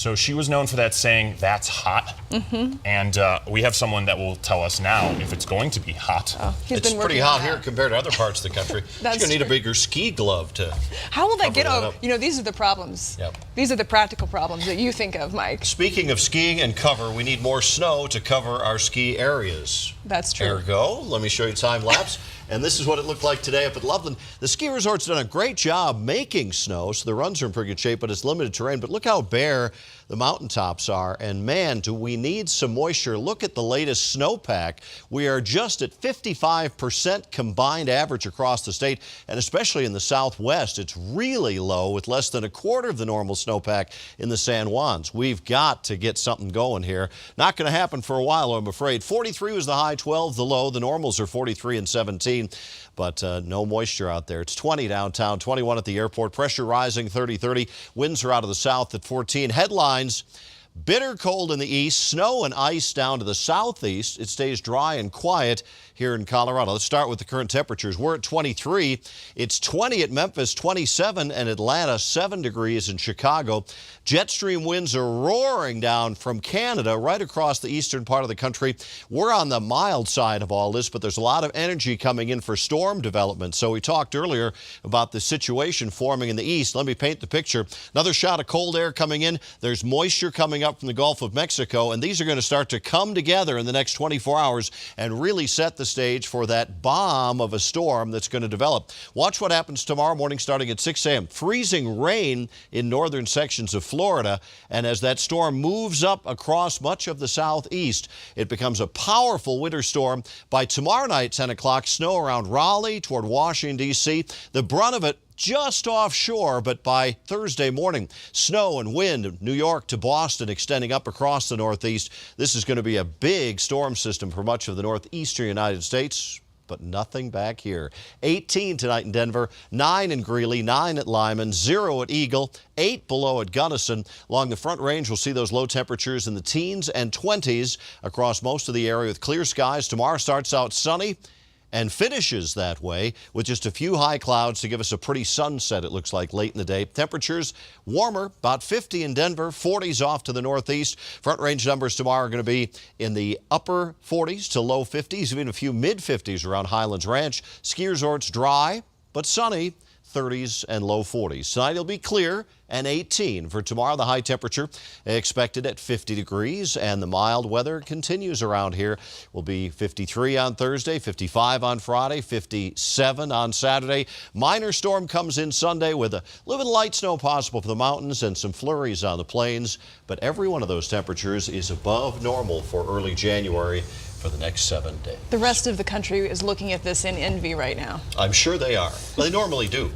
So she was known for that saying, "That's hot." And we have someone that will tell us now if it's going to be hot. It's pretty hot here compared to other parts of the country. She's going to need a bigger ski glove to How will that get that over? up. You know, these are the problems. Yep. These are the practical problems that you think of, Mike. Speaking of skiing and cover, we need more snow to cover our ski areas. That's true. There we go. Let me show you time lapse. And this is what it looked like today up at Loveland. The ski resort's done a great job making snow, so the runs are in pretty good shape, but it's limited terrain. But look how bare the mountaintops are. And man, do we need some moisture. Look at the latest snowpack. We are just at 55% combined average across the state, and especially in the southwest, it's really low with less than a quarter of the normal snowpack in the San Juans. We've got to get something going here. Not going to happen for a while, I'm afraid. 43 was the high, 12 the low. The normals are 43 and 17. But no moisture out there. It's 20 downtown, 21 at the airport. Pressure rising 30-30. Winds are out of the south at 14. Headlines: bitter cold in the east, snow and ice down to the southeast. It stays dry and quiet here in Colorado. Let's start with the current temperatures. We're at 23. It's 20 at Memphis, 27 in Atlanta, 7 degrees in Chicago. Jet stream winds are roaring down from Canada right across the eastern part of the country. We're on the mild side of all this, but there's a lot of energy coming in for storm development. So we talked earlier about the situation forming in the east. Let me paint the picture. Another shot of cold air coming in. There's moisture coming up from the Gulf of Mexico, and these are going to start to come together in the next 24 hours and really set the stage for that bomb of a storm that's going to develop. Watch what happens tomorrow morning starting at 6 a.m. Freezing rain in northern sections of Florida, and as that storm moves up across much of the southeast, it becomes a powerful winter storm. By tomorrow night, 10 o'clock, snow around Raleigh toward Washington, D.C. The brunt of it just offshore, but by Thursday morning, snow and wind, New York to Boston, extending up across the northeast. This is going to be a big storm system for much of the northeastern United States, but nothing back here. 18 tonight in Denver, 9 in Greeley, 9 at Lyman, 0 at Eagle, 8 below at Gunnison. Along the Front Range, we'll see those low temperatures in the teens and 20s across most of the area with clear skies. Tomorrow starts out sunny and finishes that way with just a few high clouds to give us a pretty sunset, it looks like, late in the day. Temperatures warmer, about 50 in Denver, 40s off to the northeast. Front Range numbers tomorrow are going to be in the upper 40s to low 50s, even a few mid-50s around Highlands Ranch. Ski resorts dry but sunny, 30s and low 40s. Tonight it'll be clear and 18. For tomorrow, the high temperature expected at 50 degrees, and the mild weather continues around here. Will be 53 on Thursday, 55 on Friday, 57 on Saturday. Minor storm comes in Sunday with a little bit of light snow possible for the mountains and some flurries on the plains, but every one of those temperatures is above normal for early January for the next 7 days. The rest of the country is looking at this in envy right now. I'm sure they are. They normally do.